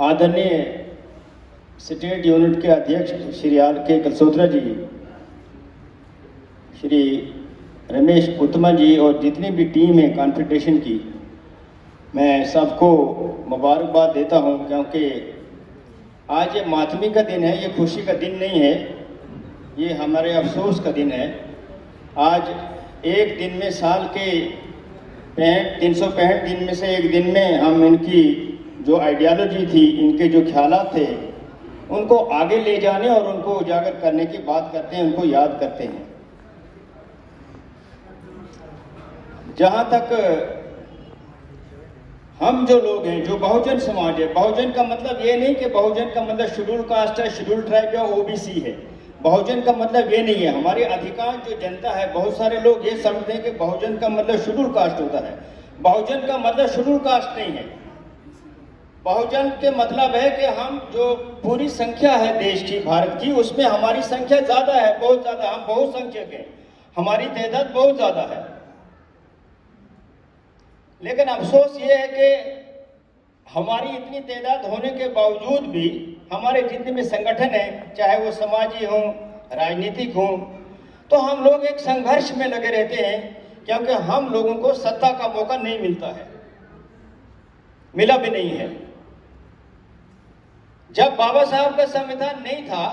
आदरणीय state unit के अध्यक्ष श्री आर के कलसोत्रा जी, श्री रमेश उत्तमा जी और जितनी भी टीम है कॉन्फेडरेशन की, मैं सबको मुबारकबाद देता हूं, क्योंकि आज ये मातमी का दिन है, ये खुशी का दिन नहीं है, ये हमारे अफसोस का दिन है। आज एक दिन में साल के 365 दिन में से एक दिन में हम इनकी जो आइडियोलॉजी थी, इनके जो ख्यालात थे, उनको आगे ले जाने और उनको उजागर करने की बात करते हैं, उनको याद करते हैं। जहाँ तक हम जो लोग हैं, जो बहुजन समाज है, बहुजन का मतलब ये नहीं कि बहुजन का मतलब शेड्यूल कास्ट है, शेड्यूल ट्राइब या ओबीसी है। बहुजन का मतलब ये नहीं है। हमारी अधिकांश जो जनता है, बहुत सारे लोग ये समझते हैं कि बहुजन का मतलब शेड्यूल कास्ट होता है। बहुजन का मतलब शेड्यूल कास्ट नहीं है। बहुजन के मतलब है कि हम जो पूरी संख्या है देश की, भारत की, उसमें हमारी संख्या ज्यादा है, बहुत ज्यादा। हम बहुसंख्यक हैं, हमारी तादाद बहुत ज्यादा है। लेकिन अफसोस ये है कि हमारी इतनी तादाद होने के बावजूद भी हमारे जितने भी संगठन हैं, चाहे वो समाजी हों, राजनीतिक हों, तो हम लोग एक संघर्ष में लगे रहते हैं, क्योंकि हम लोगों को सत्ता का मौका नहीं मिलता है, मिला भी नहीं है। जब बाबा साहब का संविधान नहीं था,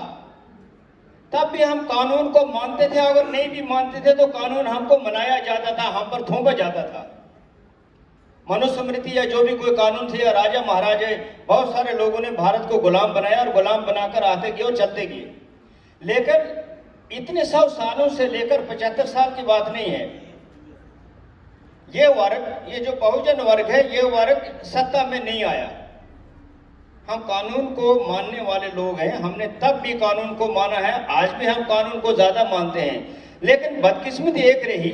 तब भी हम कानून को मानते थे। अगर नहीं भी मानते थे तो कानून हमको मनाया जाता था, हम पर थोपा जाता था। मनुस्मृति या जो भी कोई कानून थे, या राजा महाराजे, बहुत सारे लोगों ने भारत को गुलाम बनाया और गुलाम बनाकर आते गए और चलते गए। लेकिन इतने 100 सालों से लेकर 75 साल की बात नहीं है। ये वर्ग, ये जो बहुजन वर्ग है, ये वर्ग सत्ता में नहीं आया। हम कानून को मानने वाले लोग हैं, हमने तब भी कानून को माना है, आज भी हम कानून को ज्यादा मानते हैं। लेकिन बदकिस्मती एक रही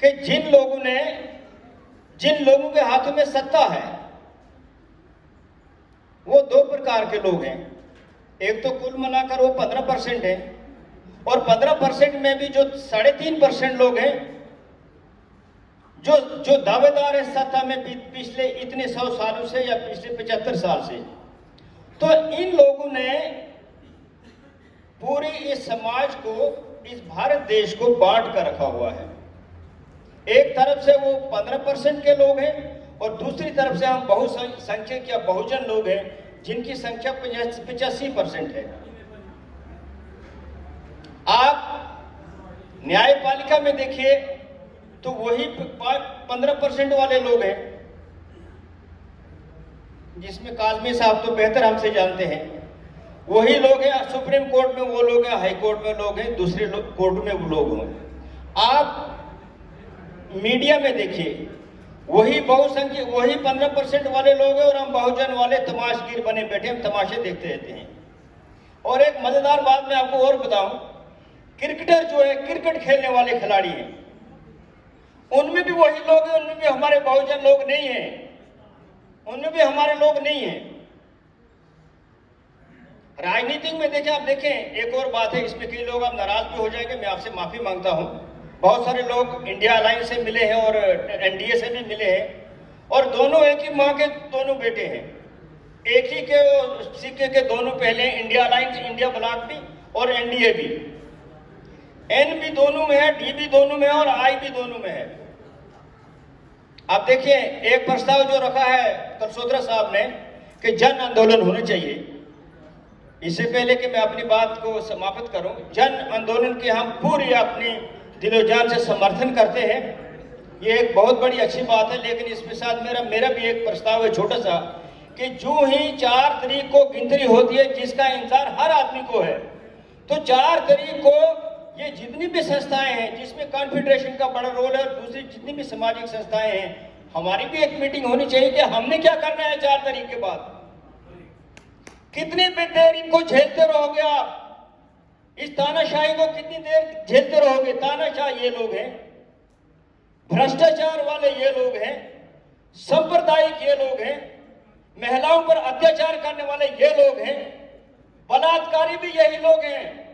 कि जिन लोगों के हाथों में सत्ता है, वो 2 प्रकार के लोग हैं। एक तो कुल मिलाकर वो 15% है, और 15% में भी जो 3.5% लोग हैं, जो दावेदार है सत्ता में पिछले इतने 100 सालों से या पिछले 75 साल से। तो इन लोगों ने पूरे इस समाज को, इस भारत देश को बांट कर रखा हुआ है। एक तरफ से वो 15% के लोग हैं, और दूसरी तरफ से हम बहुसंख्यक या बहुजन लोग हैं, जिनकी संख्या 85% है। आप न्यायपालिका में देखिए तो वही 15% वाले लोग हैं, जिसमें काजमी साहब तो बेहतर हमसे जानते हैं। वही लोग हैं सुप्रीम कोर्ट में, वो लोग हैं हाई कोर्ट में, लोग हैं दूसरे कोर्ट में, वो लोग हैं। आप मीडिया में देखिए, वही बहुसंख्यक, वही 15% वाले लोग हैं, और हम बहुजन वाले तमाशगीर बने बैठे, हम तमाशे देखते रहते हैं। और एक मजेदार बात मैं आपको और बताऊं, क्रिकेटर जो है, क्रिकेट खेलने वाले खिलाड़ी हैं, उनमें भी वही लोग हैं, उनमें भी हमारे बहुजन लोग नहीं हैं, उनमें भी हमारे लोग नहीं हैं। राजनीति में देखें, आप देखें, एक और बात है, इसमें कई लोग आप नाराज भी हो जाएंगे, मैं आपसे माफी मांगता हूं। बहुत सारे लोग इंडिया अलायंस से मिले हैं और एनडीए से भी मिले हैं, और दोनों एक ही मां के दोनों बेटे हैं, एक ही के सिक्के के दोनों पहले, इंडिया अलायंस, इंडिया ब्लॉक भी और एनडीए भी। एन भी दोनों में है, डी भी दोनों में है, और आई भी दोनों में है। आप देखिए, एक प्रस्ताव जो रखा है कलसोत्रा साहब ने कि जन आंदोलन होना चाहिए। इससे पहले कि मैं अपनी बात को समाप्त करूं, जन आंदोलन की हम पूरी अपनी दिलो जान से समर्थन करते हैं, ये एक बहुत बड़ी अच्छी बात है। लेकिन इसके साथ मेरा भी एक प्रस्ताव है छोटा सा, कि जो ही 4 तारीख को गिनती होती है, जिसका इंतजार हर आदमी को है, तो 4 तारीख को ये जितनी भी संस्थाएं हैं, जिसमें कॉन्फेडरेशन का बड़ा रोल है, और दूसरी जितनी भी सामाजिक संस्थाएं हैं, हमारी भी एक मीटिंग होनी चाहिए कि हमने क्या करना है 4 तारीख के बाद। कितनी भी देर इनको झेलते रहोगे आप, इस तानाशाही को कितनी देर झेलते रहोगे। तानाशाह ये लोग हैं, भ्रष्टाचार वाले ये लोग हैं, सांप्रदायिक ये लोग हैं, महिलाओं पर अत्याचार करने वाले ये लोग हैं, बलात्कारी भी यही लोग हैं,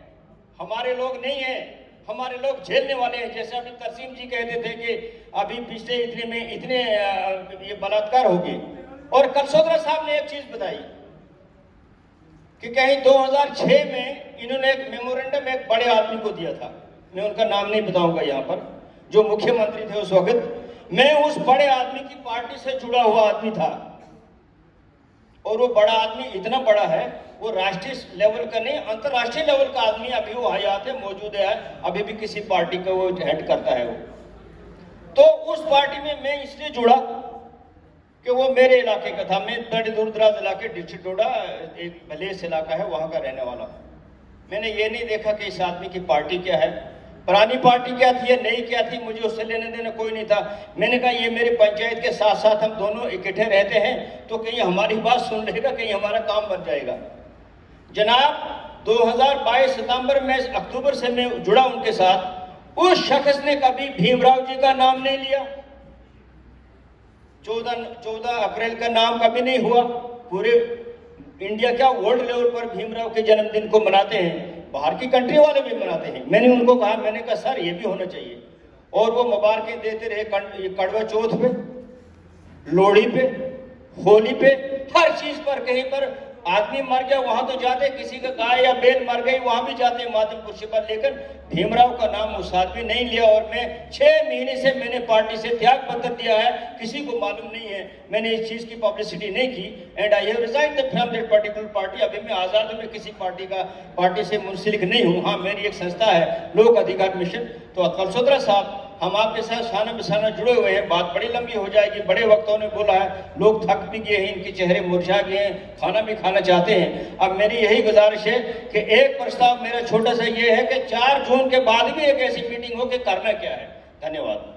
हमारे लोग नहीं हैं। हमारे लोग झेलने वाले हैं। जैसे अभी तरसीम जी कहते थे कि अभी पिछले इतने में इतने ये बलात्कार हो गए, और कलसोत्रा साहब ने एक चीज बताई कि कहीं 2006 में इन्होंने एक मेमोरेंडम एक बड़े आदमी को दिया था, मैं उनका नाम नहीं बताऊंगा यहाँ पर, जो मुख्यमंत्री थे उस वक्त। मैं उस बड़े आदमी की पार्टी से जुड़ा हुआ आदमी था, और वो बड़ा आदमी इतना बड़ा है, वो राष्ट्रीय लेवल का नहीं अंतर्राष्ट्रीय लेवल का आदमी, अभी वो हयात है, मौजूद है, अभी भी किसी पार्टी का वो हेड करता है वो। तो उस पार्टी में मैं इसलिए जुड़ा कि वो मेरे इलाके का था। मैं बड़े दूर दराज इलाके, डिस्ट्रिक्ट डोडा एक भलेस इलाका है, वहां का रहने वाला हूं। मैंने ये नहीं देखा कि इस आदमी की पार्टी क्या है, पुरानी पार्टी क्या थी या नई क्या थी, मुझे उससे लेने देने कोई नहीं था। मैंने कहा ये मेरे पंचायत के साथ साथ हम दोनों इकट्ठे रहते हैं, तो कहीं हमारी बात सुन लेगा, कहीं हमारा काम बन जाएगा। जनाब 2022 सितंबर में, अक्टूबर से मैं जुड़ा उनके साथ, उस शख्स ने कभी भीमराव जी का नाम नहीं लिया। 14 अप्रैल का नाम कभी नहीं हुआ। पूरे इंडिया क्या वर्ल्ड लेवल पर भीमराव के जन्मदिन को मनाते हैं, बाहर की कंट्री वाले भी मनाते हैं। मैंने उनको कहा, मैंने कहा सर ये भी होना चाहिए। और वो मुबारकें देते रहे कड़वा चौथ पे, लोहड़ी पे, होली पे, हर चीज पर। कहीं पर आदमी मर गया वहां तो जाते, किसी का गाय या बैल मर गई वहां भी जाते मातम कुर्सी पर, लेकिन भीमराव का नाम उस आदमी नहीं लिया। और मैं 6 महीने से मैंने पार्टी से त्याग पत्र दिया है, किसी को मालूम नहीं है, मैंने इस चीज की पब्लिसिटी नहीं की। And I have resigned from that particular party. अभी मैं आजाद हूं, मैं किसी पार्टी से मुंसलिक नहीं हूं। हाँ, मेरी एक संस्था है लोक अधिकार मिशन। तो कलसोत्रा साहब, हम आपके साथ शाना बिशाना जुड़े हुए हैं, बात बड़ी लंबी हो जाएगी। बड़े वक्तों ने बोला है, लोग थक भी गए हैं, इनके चेहरे मुरझा गए हैं, खाना भी खाना चाहते हैं। अब मेरी यही गुजारिश है कि एक प्रस्ताव मेरा छोटा सा ये है कि 4 जून के बाद भी एक ऐसी मीटिंग हो कि करना क्या है। धन्यवाद।